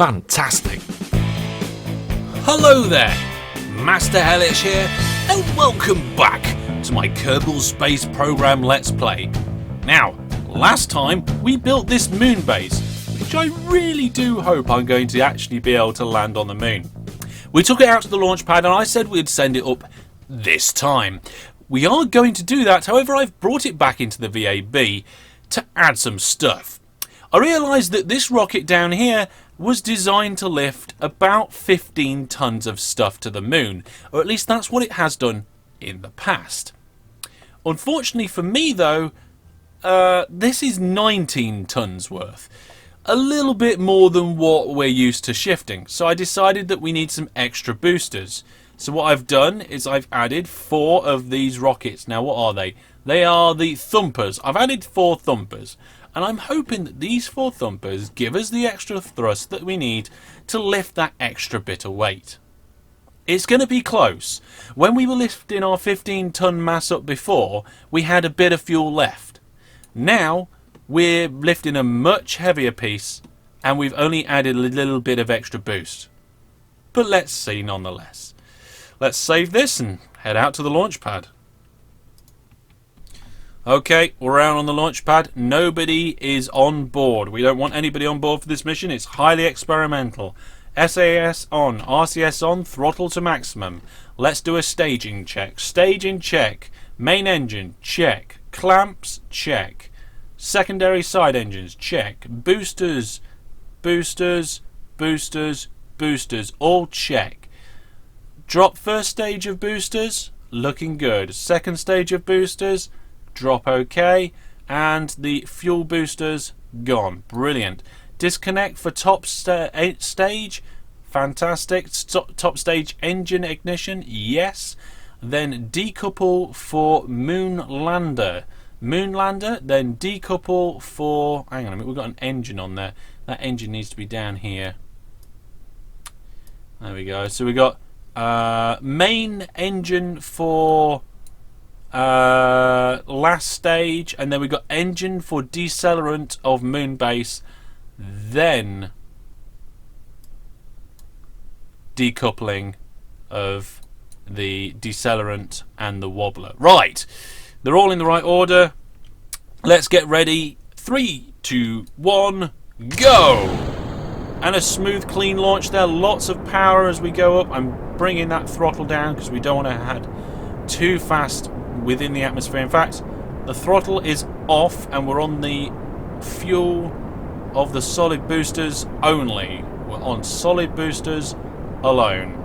Fantastic. Hello there, Master Hellish here, and welcome back to my Kerbal Space Program Let's Play. Now, last time we built this moon base, which I really do hope I'm going to actually be able to land on the moon. We took it out to the launch pad and I said we'd send it up this time. We are going to do that, however I've brought it back into the VAB to add some stuff. I realised that this rocket down here was designed to lift about 15 tons of stuff to the moon, or at least that's what it has done in the past. Unfortunately for me though, this is 19 tons worth. A little bit more than what we're used to shifting, so I decided that we need some extra boosters. So what I've done is I've added 4 of these rockets. Now what are they? They are the thumpers. I've added 4 thumpers. And I'm hoping that these 4 thumpers give us the extra thrust that we need to lift that extra bit of weight. It's going to be close. When we were lifting our 15-ton mass up before, we had a bit of fuel left. Now, we're lifting a much heavier piece, and we've only added a little bit of extra boost. But let's see nonetheless. Let's save this and head out to the launch pad. Okay, we're out on the launch pad. Nobody is on board. We don't want anybody on board for this mission. It's highly experimental. SAS on, RCS on, throttle to maximum. Let's do a staging check. Staging check. Main engine, check. Clamps, check. Secondary side engines, check. Boosters, boosters, boosters, boosters, all check. Drop first stage of boosters, looking good. Second stage of boosters, drop OK, and the fuel boosters gone. Brilliant. Disconnect for top stage, fantastic. Top stage engine ignition, yes. Then decouple for moon lander, then decouple for, hang on a minute, we've got an engine on there. That engine needs to be down here. There we go. So we got main engine for last stage, and then we got engine for decelerant of moon base, then decoupling of the decelerant and the wobbler. Right, they're all in the right order. Let's get ready. 3, 2, 1, go! And a smooth, clean launch there. Lots of power as we go up. I'm bringing that throttle down because we don't want to head too fast within the atmosphere. In fact, the throttle is off and we're on the fuel of the solid boosters only. We're on solid boosters alone.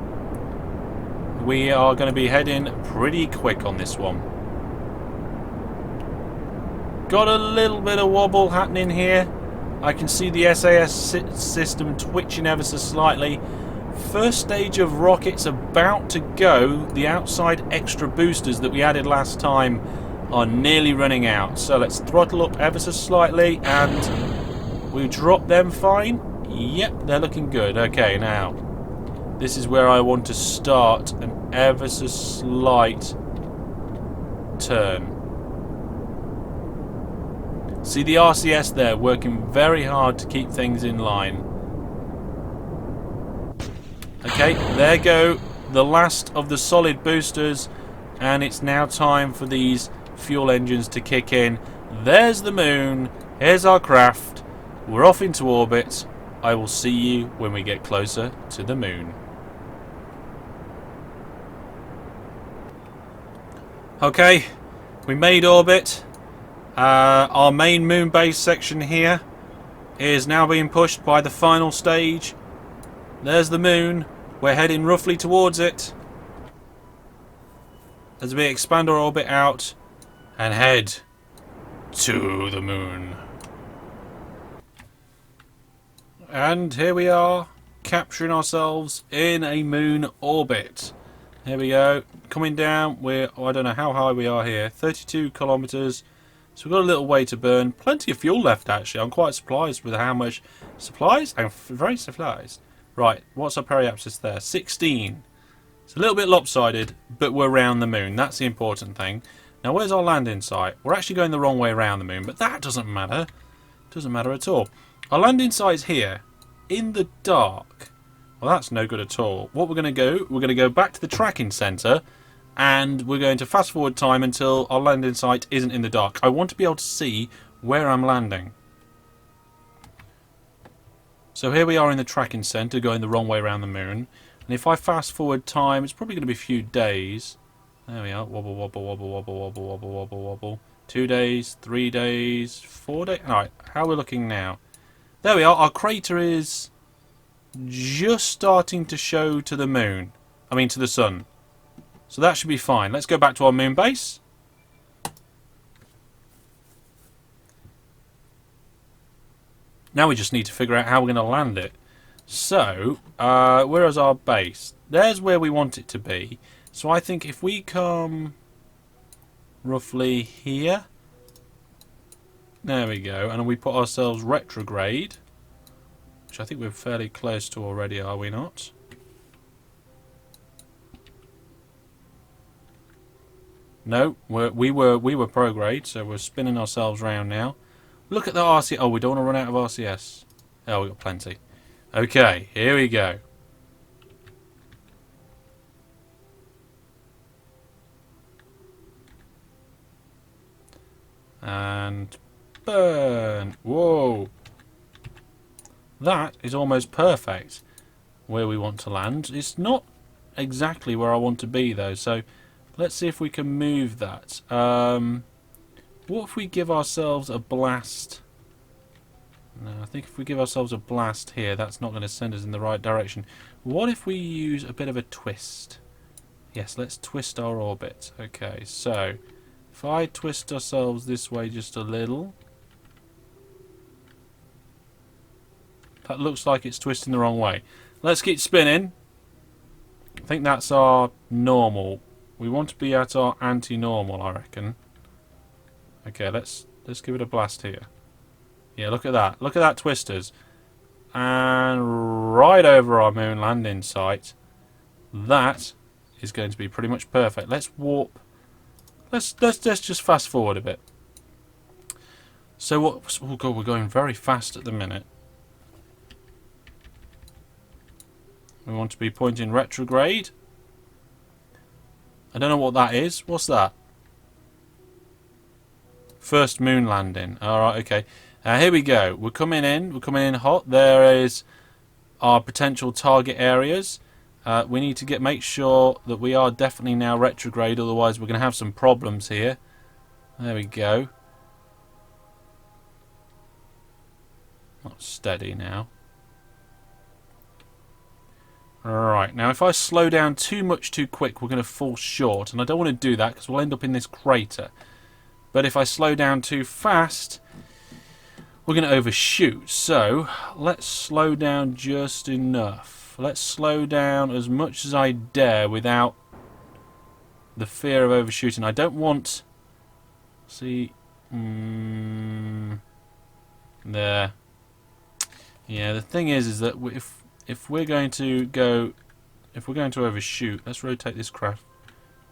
We are going to be heading pretty quick on this one. Got a little bit of wobble happening here. I can see the SAS system twitching ever so slightly. First stage of rockets about to go. The outside extra boosters that we added last time are nearly running out. So let's throttle up ever so slightly and we drop them fine. Yep, they're looking good. Okay, now this is where I want to start an ever so slight turn. See the RCS there working very hard to keep things in line. Okay, there go the last of the solid boosters, and it's now time for these fuel engines to kick in. There's the moon, here's our craft, we're off into orbit. I will see you when we get closer to the moon. Okay, we made orbit. Our main moon base section here is now being pushed by the final stage. There's the moon. We're heading roughly towards it as we expand our orbit out and head to the moon. And here we are, capturing ourselves in a moon orbit. Here we go, coming down. We're, I don't know how high we are here, 32 kilometers. So we've got a little way to burn. Plenty of fuel left, actually. I'm quite surprised with how much supplies. I'm very surprised. Right, what's our periapsis there? 16. It's a little bit lopsided, but we're around the moon. That's the important thing. Now, where's our landing site? We're actually going the wrong way around the moon, but that doesn't matter. Doesn't matter at all. Our landing site's here. in the dark. Well, that's no good at all. What we're going to go back to the tracking centre, and we're going to fast forward time until our landing site isn't in the dark. I want to be able to see where I'm landing. So here we are in the tracking centre, going the wrong way around the moon. And if I fast forward time, it's probably going to be a few days. There we are. Wobble, wobble, wobble, wobble, wobble, wobble, wobble, wobble. 2 days, 3 days, 4 days. Alright, how are we looking now? There we are. Our crater is just starting to show to the moon. I mean to the sun. So that should be fine. Let's go back to our moon base. Now we just need to figure out how we're going to land it. So, where is our base? There's where we want it to be. So I think if we come roughly here. There we go. And we put ourselves retrograde. Which I think we're fairly close to already, are we not? No, we were prograde, so we're spinning ourselves round now. Look at the RCS. Oh, we don't want to run out of RCS. Oh, we've got plenty. Okay, here we go. And burn. Whoa. That is almost perfect where we want to land. It's not exactly where I want to be though, so let's see if we can move that. What if we give ourselves a blast? No, I think if we give ourselves a blast here, that's not going to send us in the right direction. What if we use a bit of a twist? Yes, let's twist our orbit. Okay, so if I twist ourselves this way just a little. That looks like it's twisting the wrong way. Let's keep spinning. I think that's our normal. We want to be at our anti-normal, I reckon. Okay, let's give it a blast here. Yeah, look at that. Look at that twisters. And right over our moon landing site. That is going to be pretty much perfect. Let's warp. Let's just fast forward a bit. So what? Oh god, we're going very fast at the minute. We want to be pointing retrograde. I don't know what that is. What's that? First moon landing. Alright, okay. Here we go. We're coming in. We're coming in hot. There is our potential target areas. We need to make sure that we are definitely now retrograde. Otherwise, we're going to have some problems here. There we go. Not steady now. Right, now if I slow down too much too quick, we're going to fall short. And I don't want to do that because we'll end up in this crater. But if I slow down too fast, we're going to overshoot. So, let's slow down just enough. Let's slow down as much as I dare without the fear of overshooting. I don't want... See... there. Yeah, the thing is that if we're going to go... If we're going to overshoot, let's rotate this craft.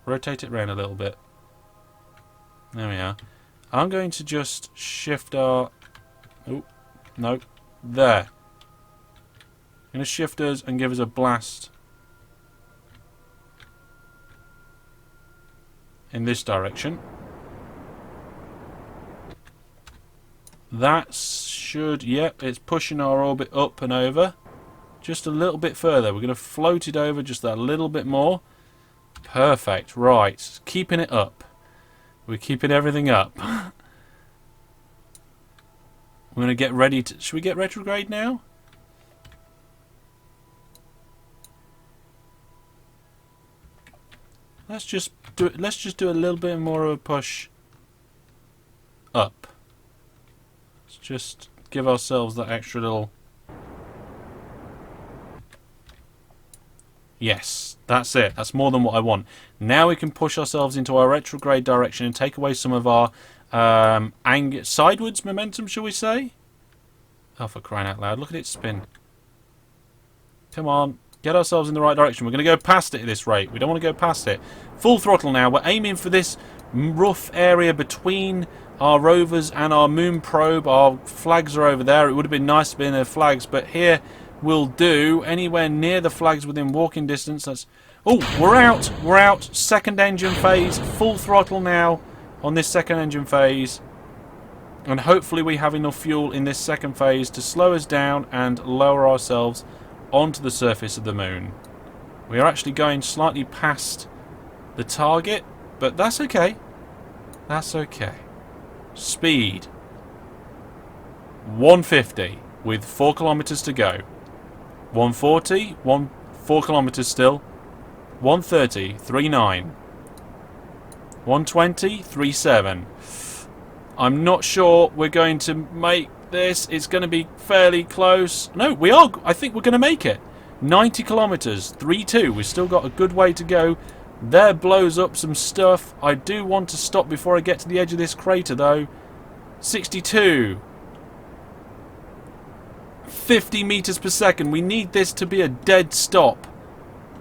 Rotate it around a little bit. There we are. I'm going to just shift our... Oh, no. There. I'm going to shift us and give us a blast in this direction. That should... Yep, it's pushing our orbit up and over. Just a little bit further. We're going to float it over just that little bit more. Perfect. Right. Keeping it up. We're keeping everything up. We're going to get ready to... Should we get retrograde now? Let's just do a little bit more of a push up. Let's just give ourselves that extra little... Yes, that's it. That's more than what I want. Now we can push ourselves into our retrograde direction and take away some of our sidewards momentum, shall we say? Oh, for crying out loud. Look at it spin. Come on. Get ourselves in the right direction. We're going to go past it at this rate. We don't want to go past it. Full throttle now. We're aiming for this rough area between our rovers and our moon probe. Our flags are over there. It would have been nice to be in their flags, but here will do. Anywhere near the flags within walking distance. That's... Oh, we're out. We're out. Second engine phase. Full throttle now on this second engine phase. And hopefully we have enough fuel in this second phase to slow us down and lower ourselves onto the surface of the moon. We are actually going slightly past the target, but that's okay. That's okay. Speed 150 with 4 kilometers to go. 140, 4 kilometers still. 130, 39. 120, 37. I'm not sure we're going to make this. It's going to be fairly close. No, we are. I think we're going to make it. 90 kilometers, 3-2. We've still got a good way to go. There blows up some stuff. I do want to stop before I get to the edge of this crater, though. 62. 50 meters per second. We need this to be a dead stop.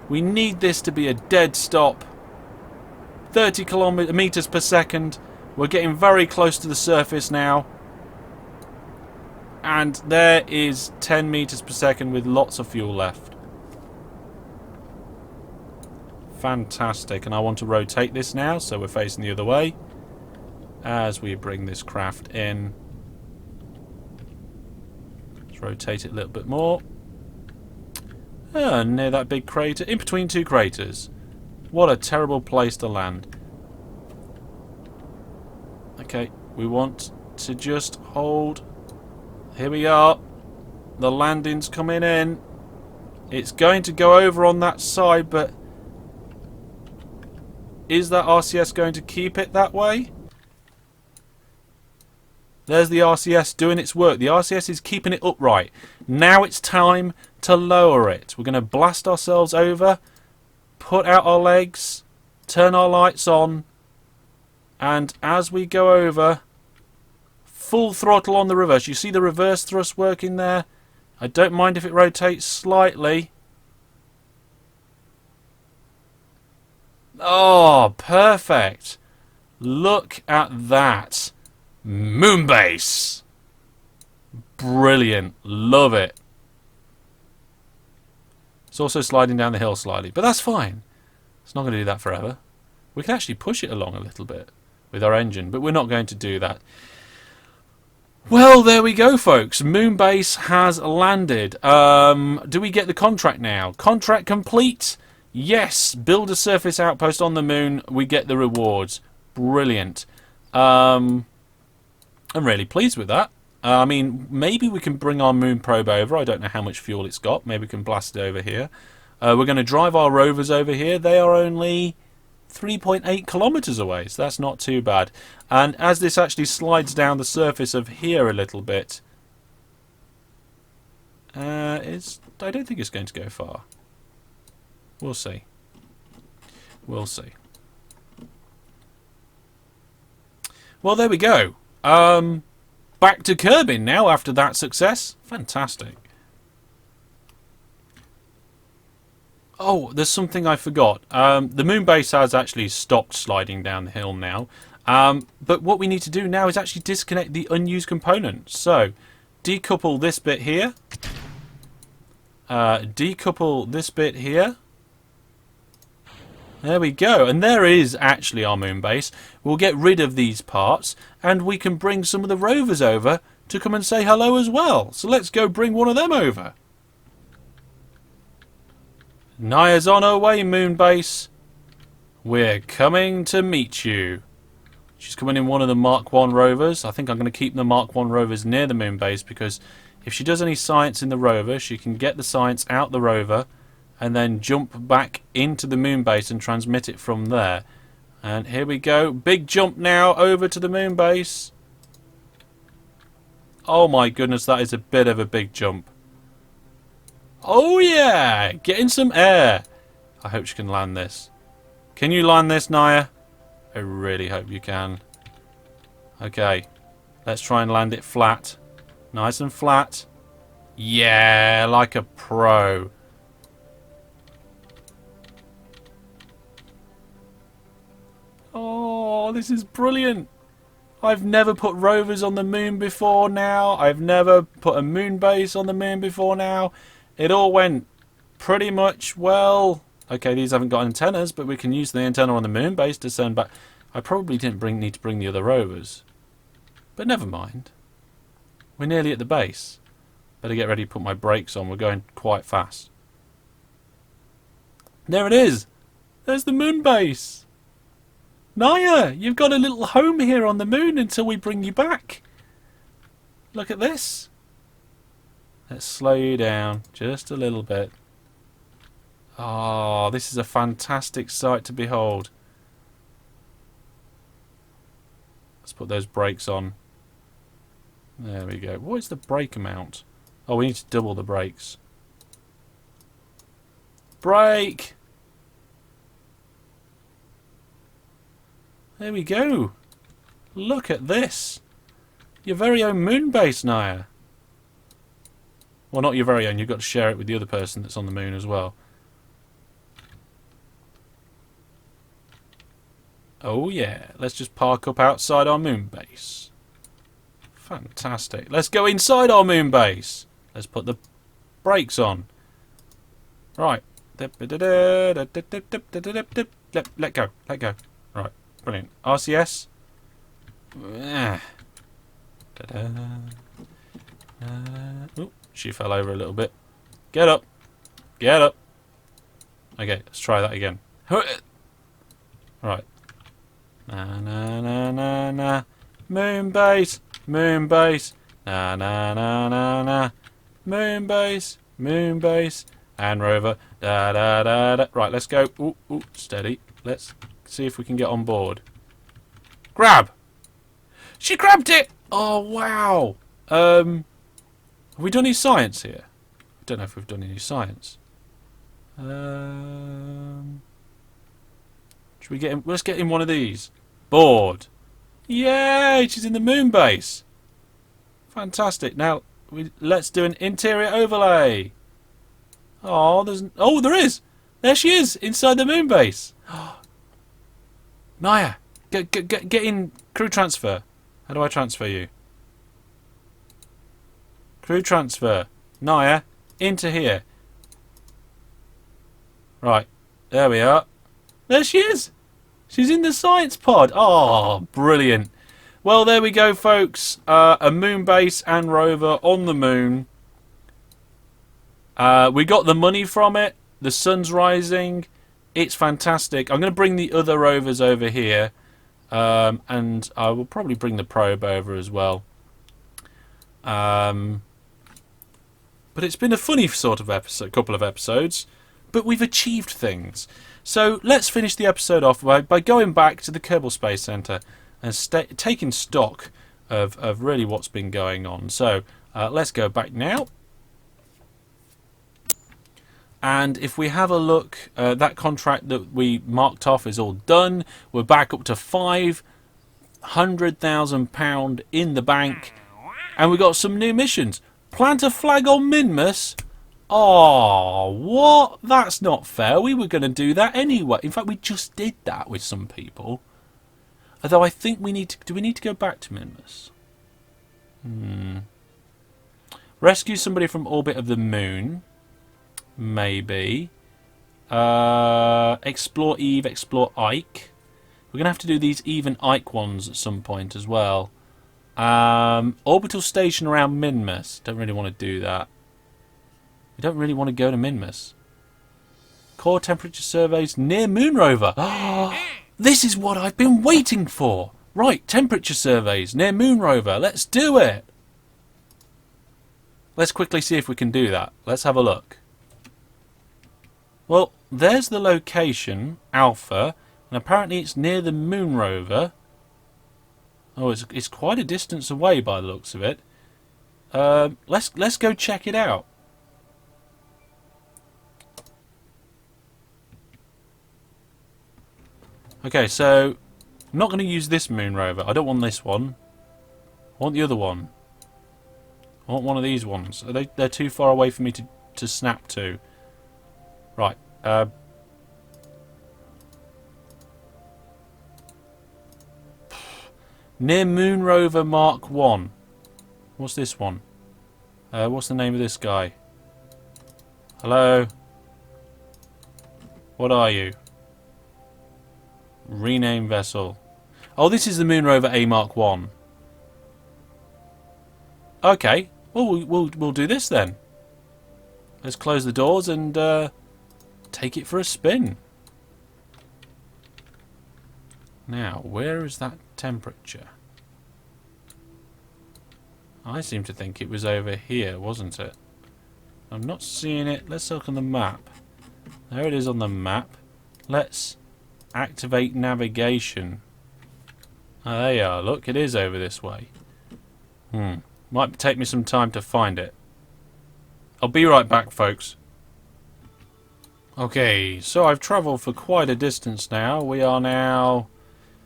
We need this to be a dead stop. 30 meters per second. We're getting very close to the surface now. And there is 10 meters per second with lots of fuel left. Fantastic. And I want to rotate this now, so we're facing the other way. As we bring this craft in. Let's rotate it a little bit more. Near that big crater. In between two craters. What a terrible place to land. Okay, we want to just hold. Here we are. The landing's coming in. It's going to go over on that side, but is that RCS going to keep it that way? There's the RCS doing its work. The RCS is keeping it upright. Now it's time to lower it. We're going to blast ourselves over, put out our legs, turn our lights on, and as we go over, full throttle on the reverse. You see the reverse thrust working there? I don't mind if it rotates slightly. Oh, perfect. Look at that. Moonbase. Brilliant. Love it. It's also sliding down the hill slightly, but that's fine. It's not going to do that forever. We can actually push it along a little bit with our engine, but we're not going to do that. Well, there we go, folks. Moonbase has landed. Do we get the contract now? Contract complete? Yes. Build a surface outpost on the moon. We get the rewards. Brilliant. I'm really pleased with that. I mean, maybe we can bring our moon probe over. I don't know how much fuel it's got. Maybe we can blast it over here. We're going to drive our rovers over here. They are only 3.8 kilometers away, so that's not too bad. And as this actually slides down the surface of here a little bit, I don't think it's going to go far. We'll see. We'll see. Well, there we go. Back to Kerbin now after that success. Fantastic. Oh, there's something I forgot. The moon base has actually stopped sliding down the hill now. But what we need to do now is actually disconnect the unused component. So, decouple this bit here. Decouple this bit here. There we go. And there is actually our moon base. We'll get rid of these parts and we can bring some of the rovers over to come and say hello as well. So let's go bring one of them over. Naya's on her way, Moonbase. We're coming to meet you. She's coming in one of the Mark 1 rovers. I think I'm going to keep the Mark 1 rovers near the Moonbase because if she does any science in the rover, she can get the science out the rover and then jump back into the Moonbase and transmit it from there. And here we go. Big jump now over to the Moonbase. Oh my goodness, that is a bit of a big jump. Oh yeah, getting some air. I hope she can land this. Can you land this, Naya? I really hope you can. Okay, let's try and land it flat. Nice and flat. Yeah, like a pro. Oh, this is brilliant. I've never put rovers on the moon before now. I've never put a moon base on the moon before now. It all went pretty much well. Okay, these haven't got antennas, but we can use the antenna on the moon base to send back. I probably didn't need to bring the other rovers. But never mind. We're nearly at the base. Better get ready to put my brakes on. We're going quite fast. There it is. There's the moon base. Naya, you've got a little home here on the moon until we bring you back. Look at this. Let's slow you down just a little bit. Oh, this is a fantastic sight to behold. Let's put those brakes on. There we go. What is the brake amount? Oh, we need to double the brakes. Brake! There we go. Look at this. Your very own moon base, Naya. Well, not your very own. You've got to share it with the other person that's on the moon as well. Oh yeah, let's just park up outside our moon base. Fantastic. Let's go inside our moon base. Let's put the brakes on. Right. Let go. Let go. Right. Brilliant. RCS. Ooh, she fell over a little bit. Get up. Get up. Okay, let's try that again. Right. Na na na na na. Moon base. Moon base. Na na na na na. Moon base. Moon base. And rover. Da da da da. Right, let's go. Ooh, ooh, steady. Let's see if we can get on board. Grab! She grabbed it! Oh, wow. Have we done any science here? I don't know if we've done any science. Should we get him? Let's get him one of these. Board. Yay! She's in the moon base. Fantastic. Now, let's do an interior overlay. Oh, there is. There she is inside the moon base. Naya, get in crew transfer. How do I transfer you? Crew transfer. Naya, into here. Right, there we are. There she is. She's in the science pod. Oh, brilliant. Well, there we go, folks. A moon base and rover on the moon. We got the money from it. The sun's rising. It's fantastic. I'm going to bring the other rovers over here. And I will probably bring the probe over as well. But it's been a funny sort of couple of episodes. But we've achieved things. So let's finish the episode off by going back to the Kerbal Space Centre and taking stock of really what's been going on. So let's go back now. And if we have a look, that contract that we marked off is all done. We're back up to £500,000 in the bank. And we got some new missions. Plant a flag on Minmus. Oh, what? That's not fair. We were going to do that anyway. In fact, we just did that with some people. Although I think we need to... Do we need to go back to Minmus? Rescue somebody from orbit of the moon. Maybe. Explore Eve, explore Ike. We're going to have to do these Eve and Ike ones at some point as well. Orbital station around Minmus. Don't really want to do that. We don't really want to go to Minmus. Core temperature surveys near Moon Rover. This is what I've been waiting for. Right, temperature surveys near Moon Rover. Let's do it. Let's quickly see if we can do that. Let's have a look. Well, there's the location, Alpha, and apparently it's near the Moon Rover. Oh, it's quite a distance away by the looks of it. Let's go check it out. Okay, so I'm not going to use this Moon Rover. I don't want this one. I want the other one. I want one of these ones. They're too far away for me to snap to. Right. Near Moon Rover Mark 1. What's this one? What's the name of this guy? Hello? What are you? Rename vessel. Oh, this is the Moon Rover A Mark 1. Okay. Well, we'll do this then. Let's close the doors and take it for a spin. Now, where is that temperature? I seem to think it was over here, wasn't it? I'm not seeing it. Let's look on the map. There it is on the map. Let's activate navigation. Oh, there you are. Look, it is over this way. Might take me some time to find it. I'll be right back, folks. Okay, so I've travelled for quite a distance now. We are now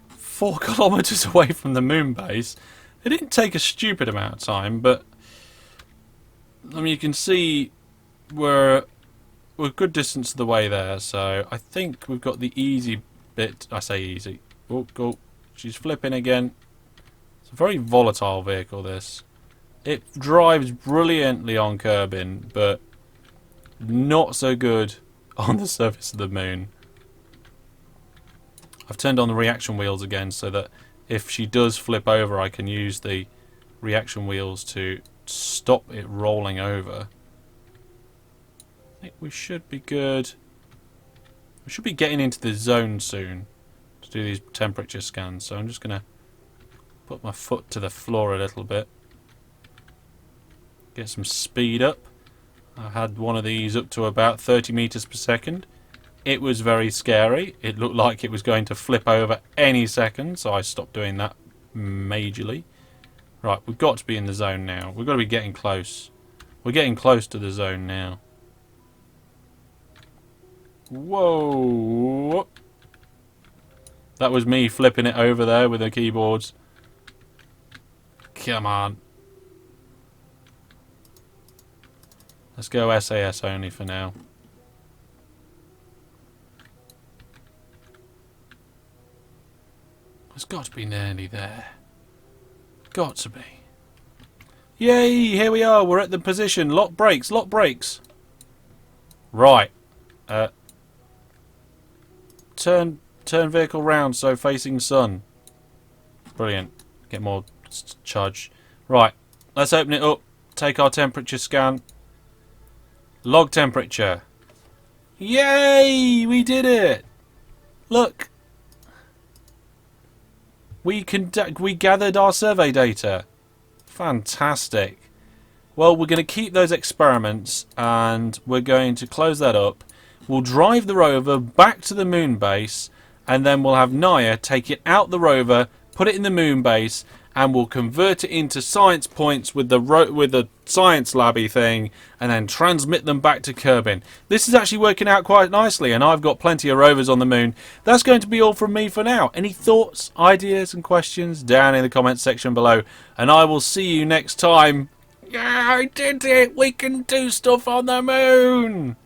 4 kilometres away from the moon base. It didn't take a stupid amount of time, but I mean, you can see we're a good distance of the way there, so I think we've got the easy bit. I say easy. Oh, go. She's flipping again. It's a very volatile vehicle, this. It drives brilliantly on Kerbin, but not so good on the surface of the moon. I've turned on the reaction wheels again so that if she does flip over, I can use the reaction wheels to stop it rolling over. I think we should be good. We should be getting into the zone soon to do these temperature scans, so I'm just going to put my foot to the floor a little bit. Get some speed up. I had one of these up to about 30 meters per second. It was very scary. It looked like it was going to flip over any second, so I stopped doing that majorly. Right, we've got to be in the zone now. We've got to be getting close. We're getting close to the zone now. Whoa! That was me flipping it over there with the keyboards. Come on. Let's go SAS only for now. It's got to be nearly there. Got to be. Yay! Here we are. We're at the position. Lock brakes. Lock brakes. Right. Turn vehicle round so facing sun. Brilliant. Get more charge. Right. Let's open it up. Take our temperature scan. Log temperature. Yay! We did it. Look. We gathered our survey data. Fantastic. Well, we're going to keep those experiments and we're going to close that up. We'll drive the rover back to the moon base and then we'll have Naya take it out the rover, put it in the moon base, and we'll convert it into science points with the science labby thing and then transmit them back to Kerbin. This is actually working out quite nicely and I've got plenty of rovers on the moon. That's going to be all from me for now. Any thoughts, ideas and questions down in the comments section below, and I will see you next time. Yeah, I did it! We can do stuff on the moon!